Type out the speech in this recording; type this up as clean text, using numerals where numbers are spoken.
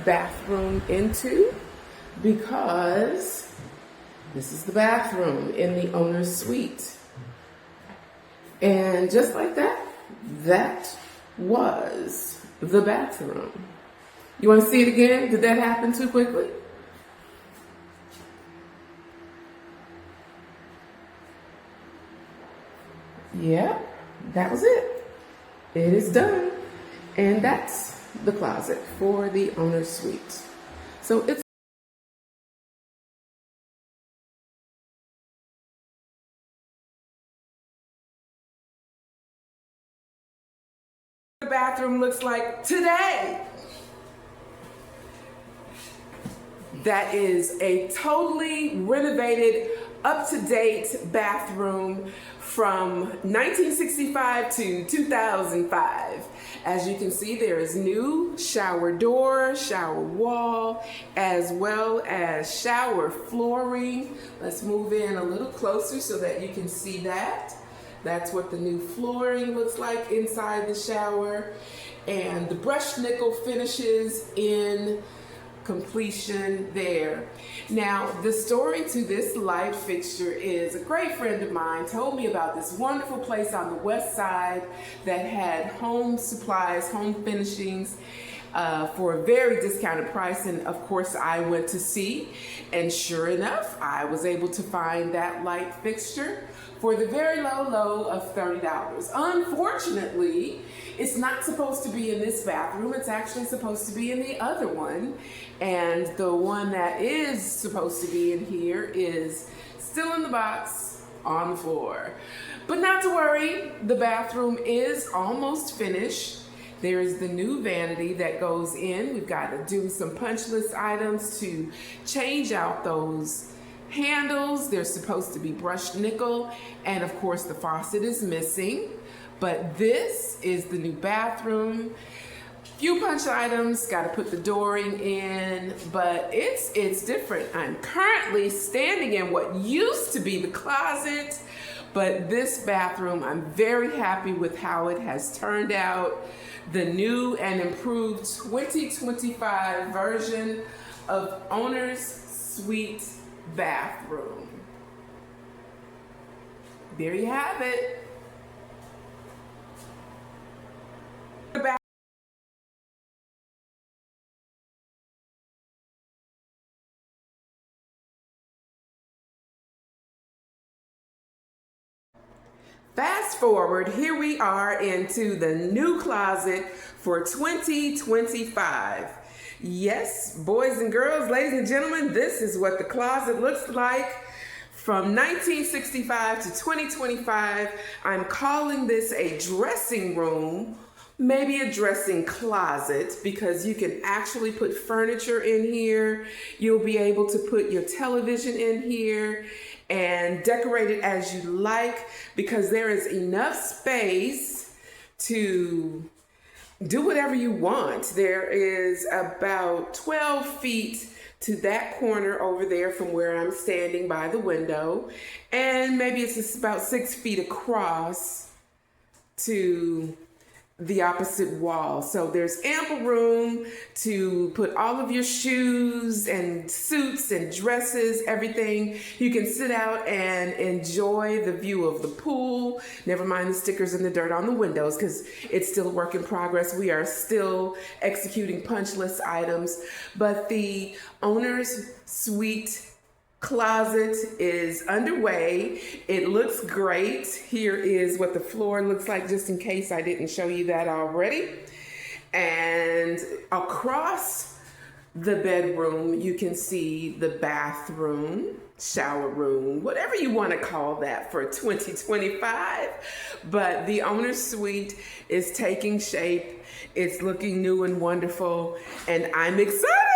bathroom into because this is the bathroom in the owner's suite. And just like that, that was the bathroom. You want to see it again? Did that happen too quickly? Yeah, that was it. It is done. And that's the closet for the owner's suite. So it's the bathroom looks like today. That is a totally renovated, up-to-date bathroom from 1965 to 2005. As you can see, there is new shower door, shower wall, as well as shower flooring. Let's move in a little closer so that you can see that. That's what the new flooring looks like inside the shower. And the brushed nickel finishes in completion there. Now, the story to this light fixture is a great friend of mine told me about this wonderful place on the west side that had home supplies, home finishings for a very discounted price. And of course, I went to see, and sure enough, I was able to find that light fixture for the very low of $30. Unfortunately, it's not supposed to be in this bathroom. It's actually supposed to be in the other one. And the one that is supposed to be in here is still in the box on the floor. But not to worry, the bathroom is almost finished. There is the new vanity that goes in. We've got to do some punch list items to change out those handles. They're supposed to be brushed nickel, and of course the faucet is missing. But this is the new bathroom. Few punch items, got to put the dooring in, but it's different. I'm currently standing in what used to be the closet, but this bathroom, I'm very happy with how it has turned out. The new and improved 2025 version of Owner's Suite bathroom. There you have it. Fast forward, here we are into the new closet for 2025. Yes, boys and girls, ladies and gentlemen, this is what the closet looks like from 1965 to 2025. I'm calling this a dressing room, maybe a dressing closet, because you can actually put furniture in here. You'll be able to put your television in here and decorate it as you like, because there is enough space to do whatever you want. There is about 12 feet to that corner over there from where I'm standing by the window, and maybe it's just about 6 feet across to the opposite wall. So there's ample room to put all of your shoes and suits and dresses, everything. You can sit out and enjoy the view of the pool. Never mind the stickers and the dirt on the windows, because it's still a work in progress. We are still executing punch list items, but the owner's suite closet is underway. It looks great. Here is what the floor looks like, just in case I didn't show you that already. And across the bedroom, you can see the bathroom, shower room, whatever you want to call that for 2025. But the owner's suite is taking shape. It's looking new and wonderful, and I'm excited.